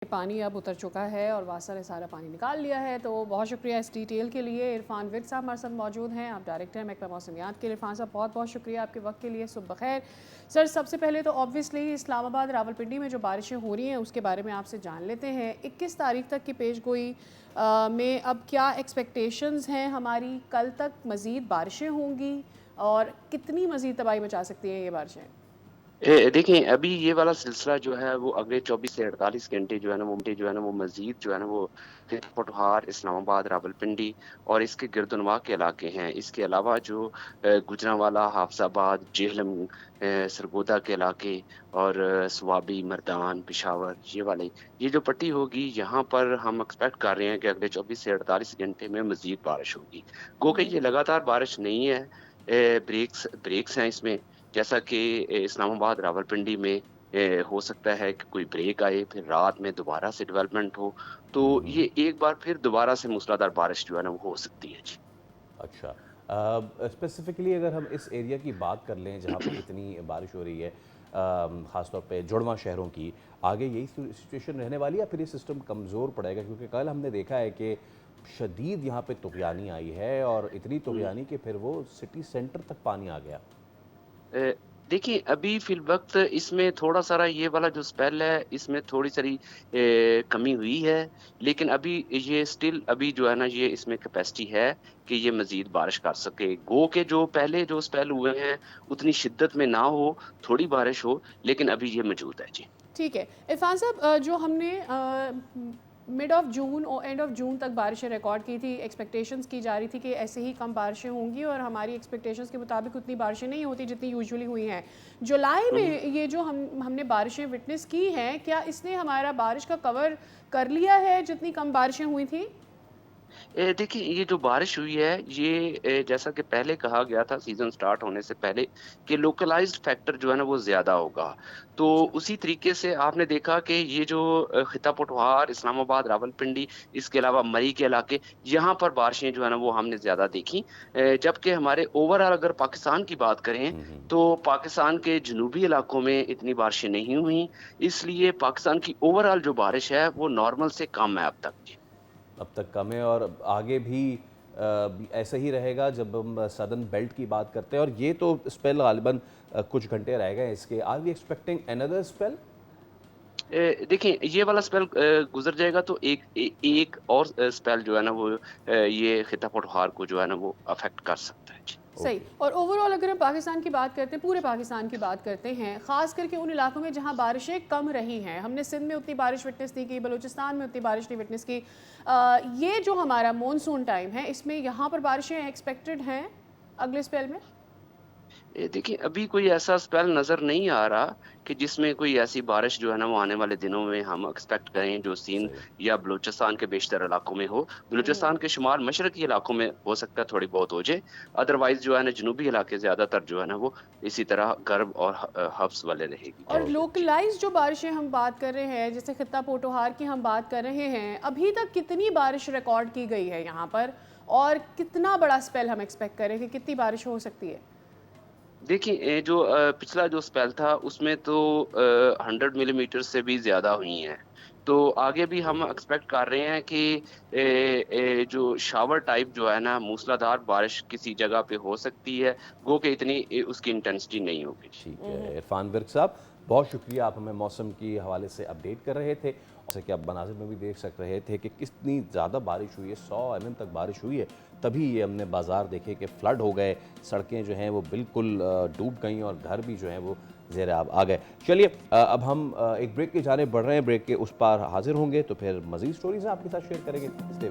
पानी अब उतर चुका है और वासा ने सारा पानी निकाल लिया है। तो बहुत शुक्रिया इस डिटेल के लिए। इरफान विर्क साहब हमारे साथ मौजूद हैं, आप डायरेक्टर हैं महकमा मौसमियात के। इरफान साहब बहुत बहुत शुक्रिया आपके वक्त के लिए। सुबह खैर सर, सबसे पहले तो ऑब्वियसली इस्लामाबाद रावलपिंडी में जो बारिशें हो रही हैं उसके बारे में आपसे जान लेते हैं। 21 तारीख तक की पेश गोई में अब क्या एक्सपेक्टेशंस हैं हमारी? कल तक मज़ीद बारिशें होंगी और कितनी मज़ीद तबाही मचा सकती हैं ये बारिशें? देखिए, अभी ये वाला सिलसिला जो है वो अगले 24 से 48 घंटे जो है ना वो मज़ीद जो है ना वो पोठहार, इस्लामाबाद, रावलपिंडी और इसके गिरदनवा के इलाके हैं। इसके अलावा जो गुजरांवाला, हाफिज़ाबाद, जेहलम, सरगोदा के इलाके और स्वाबी, मर्दान, पेशावर ये जो पट्टी होगी यहाँ पर हम एक्सपेक्ट कर रहे हैं कि अगले 24 से 48 घंटे में मज़ीद बारिश होगी। गो कि ये लगातार बारिश नहीं है, ब्रेक्स ब्रेक्स हैं इसमें। जैसा कि इस्लामाबाद, रावलपिंडी में हो सकता है कि कोई ब्रेक आए, फिर रात में दोबारा से डेवलपमेंट हो, तो हुँ। ये एक बार फिर दोबारा से मूसलाधार बारिश जो है ना, वो हो सकती है। जी। अच्छा। स्पेसिफ़िकली अगर हम इस एरिया की बात कर लें जहाँ पे इतनी बारिश हो रही है, ख़ास तौर पे जुड़वां शहरों की, आगे यही सिचुएशन रहने वाली है या फिर ये सिस्टम कमज़ोर पड़ेगा? क्योंकि कल हमने देखा है कि शदीद यहाँ पे तुग़यानी आई है और इतनी तुग़यानी कि फिर वो सिटी सेंटर तक पानी आ गया। अ, देखिए, अभी फ़िलवक़्त इसमें थोड़ा-सा ये वाला जो स्पेल है, इसमें थोड़ी-सी कमी हुई है, लेकिन अभी ये स्टिल अभी जो है ना, ये इसमें कैपेसिटी है कि ये मज़ीद बारिश कर सके। गो के जो पहले जो स्पेल हुए हैं, उतनी शिद्दत में ना हो, थोड़ी बारिश हो, लेकिन अभी ये मौजूद है। जी। ठीक है। इरफान साहब, जो हमने मिड ऑफ जून और एंड ऑफ जून तक बारिशें रिकॉर्ड की थी, एक्सपेक्टेशंस की जा रही थी कि ऐसे ही कम बारिशें होंगी और हमारी एक्सपेक्टेशंस के मुताबिक उतनी बारिशें नहीं होती जितनी यूजुअली हुई हैं। जुलाई हुँ, हुँ। में ये जो हमने बारिशें विटनेस की हैं, क्या इसने हमारा बारिश का कवर कर लिया है जितनी कम बारिशें हुई थी? देखिए, ये जो बारिश हुई है ये जैसा कि पहले कहा गया था सीज़न स्टार्ट होने से पहले कि लोकलाइज़्ड फैक्टर जो है ना वो ज़्यादा होगा। तो अच्छा। उसी तरीके से आपने देखा कि ये जो खिता पटवार, इस्लामाबाद, रावलपिंडी, इसके अलावा मरी के इलाके, यहाँ पर बारिशें जो है ना वो हमने ज़्यादा देखी। जबकि हमारे ओवरऑल अगर पाकिस्तान की बात करें, हुँ, हुँ। तो पाकिस्तान के जनूबी इलाकों में इतनी बारिशें नहीं हुई। इसलिए पाकिस्तान की ओवरऑल जो बारिश है वो नॉर्मल से कम है अब तक। जी। अब तक कम है और आगे भी ऐसा ही रहेगा जब हम सदर्न बेल्ट की बात करते हैं और ये तो स्पेल गालिबन कुछ घंटे रह गए हैं इसके। Are we expecting another spell? देखिए, ये वाला स्पेल गुज़र जाएगा तो एक और स्पेल जो है ना वो ये खिता पठवार को जो है ना वो अफ़ेक्ट कर सकता है। जी। सही। ओके। और ओवरऑल अगर हम पाकिस्तान की बात करते हैं, पूरे पाकिस्तान की बात करते हैं, ख़ास करके उन इलाकों में जहाँ बारिशें कम रही हैं, हमने सिंध में उतनी बारिश विटनेस नहीं की, बलूचिस्तान में उतनी बारिश नहीं विटनेस की। ये जो हमारा मॉनसून टाइम है, इसमें यहाँ पर बारिशें एक्सपेक्टेड हैं अगले स्पेल में? देखिए, अभी कोई ऐसा स्पेल नज़र नहीं आ रहा कि जिसमें कोई ऐसी बारिश जो है ना वो आने वाले दिनों में हम एक्सपेक्ट करें जो सिंध सही। या बलूचिस्तान के बेशतर इलाकों में हो। बलूचिस्तान के शुमाल मशरकी इलाकों में हो सकता है थोड़ी बहुत हो जाए। अदरवाइज़ जो है ना जनूबी इलाके ज़्यादातर जो है ना वो इसी तरह गर्म और हब्स वाले रहेगी। जी। और ओके। लोकलाइज जो बारिशें हम बात कर रहे हैं, जैसे खित्ता पोटोहार की हम बात कर रहे हैं, अभी तक कितनी बारिश रिकॉर्ड की गई है यहाँ पर और कितना बड़ा स्पेल हम एक्सपेक्ट करें कि कितनी बारिश हो सकती है? देखिए, जो पिछला जो स्पेल था उसमें तो 100 मिलीमीटर से भी ज़्यादा हुई हैं। तो आगे भी हम ओहो! एक्सपेक्ट कर रहे हैं कि जो शावर टाइप जो है ना मूसलाधार बारिश किसी जगह पे हो सकती है, गो कि इतनी उसकी इंटेंसिटी नहीं होगी। ठीक है। इरफान विर्क साहब, बहुत शुक्रिया, आप हमें मौसम के हवाले से अपडेट कर रहे थे। जैसे कि आप मनाज़िर में भी देख सक रहे थे कि कितनी ज़्यादा बारिश हुई है, 100 एमएम तक बारिश हुई है। तभी ये हमने बाज़ार देखे कि फ्लड हो गए, सड़कें जो हैं वो बिल्कुल डूब गईं और घर भी जो हैं वो ज़ेर आब आ गए। चलिए, अब हम एक ब्रेक की जानिब बढ़ रहे हैं, ब्रेक के उस पार हाज़िर होंगे तो फिर मज़ीद स्टोरीज़ आपके साथ शेयर करेंगे। स्टे